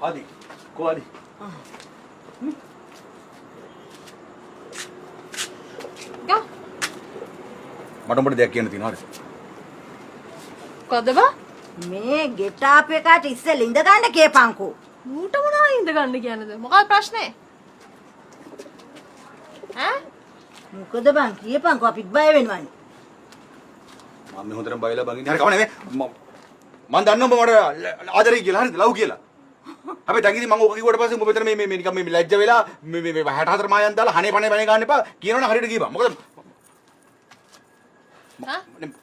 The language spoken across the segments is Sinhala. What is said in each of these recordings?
ආදි කෝ ආදි ගා මට උඹට දෙයක් කියන්න තියෙනවා හරි කොහොද බා මේ ගෙටාප් එකට ඉස්සෙල්ලා ඉඳ ගන්න කේපංකෝ. ඌට මොනවා ඉඳ ගන්න කියන්නද මොකක්ද ප්‍රශ්නේ ඈ මොකද බං කියපංකෝ අපිත් බය වෙනවනේ. මම මේ හොඳටම බයලා බං ඉන්නේ හරි කවන්නේ මම දන්නවා උඹ මට ආදරේ කියලා හරිද ලව් කියලා හැබැයි දැන් ඉතින් මම ඕක කිව්වට පස්සේ උඹ මෙතන මේ නිකන් මේ ලැජ්ජ වෙලා මේ 64 මායන් දාලා හනේ පනේ පනේ ගන්න එපා කියනවනේ හරියට කියපන් මොකද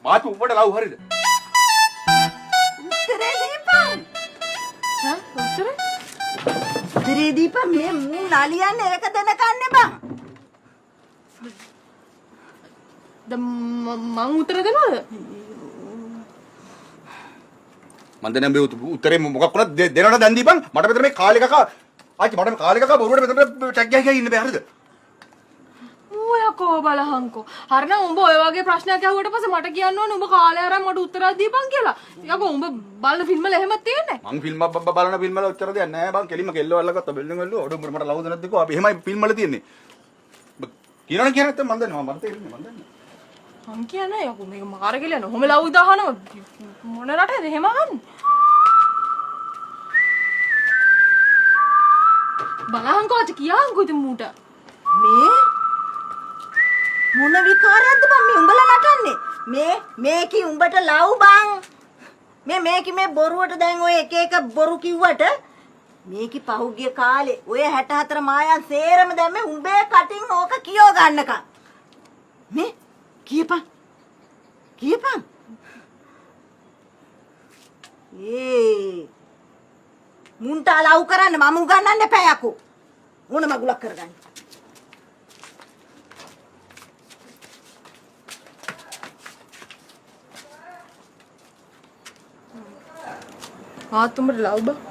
මාත් උඹට ලව් හරිද උත්තරේ දීපන්. ඈ උත්තරේ උත්තරේ දීපන් මේ මූ නලියන්නේ ඒක දෙනකන්නේ බං. මං උත්තර දෙනවද මන් දැන් මේ උත්තරේ මොකක් වුණත් දෙනවද දැන් දීපන් මට මෙතන මේ කාලේ කකා ආච්චි මට මේ කාලේ කකා බොරුවට මෙතන ටැග් ගහලා ඉන්න බෑ හරිද ඔයකෝ බලහන්කෝ හරිනම් උඹ ඔය වගේ ප්‍රශ්නයක් අහුවට පස්සේ මට කියන්න ඕනේ උඹ කාලේ අරන් මට උත්තරයක් දීපන් කියලා. යකෝ උඹ බලන ෆිල්ම් වල එහෙමත් තියෙන්නේ. මං ෆිල්ම් බලන ෆිල්ම් වල ඔච්චර දෙයක් නෑ බං කෙලිම කෙල්ල වල්ලගත්ත බිල්ඩින් වල ඔඩ උඹට මට ලව්ද නැද්ද කිව්වා අපි එහෙමයි ෆිල්ම් වල තියෙන්නේ. කියනවනේ කියන නැත්නම් මන් දන්නවා මට තේරෙන්නේ මන් දන්නවා. මං කියන්නේ යකෝ මේක මාර කියලා නොහොම ලව් දාහනවා මොන රටේද එහෙම අහන්නේ. බලහන්කෝ අත කියහන්කෝ ඉතින් මූට. මේ මොන විකාරයක්ද බං මේ උඹලා නටන්නේ? මේකි උඹට ලව් බං. මේකි මේ බොරුවට දැන් ඔය එක එක බොරු කිව්වට මේකි පහුගිය කාලේ ඔය 64 මායන් සේරම දැම්මේ උඹේ කටින් ඕක කියෝ ගන්නකම්. මේ කියපන්. මුන්ට ලව් කරන්න මම උගන්නන්න එපා යකෝ. ඕන මගුලක් කරගන්න. ආ තුඹට ලව් බා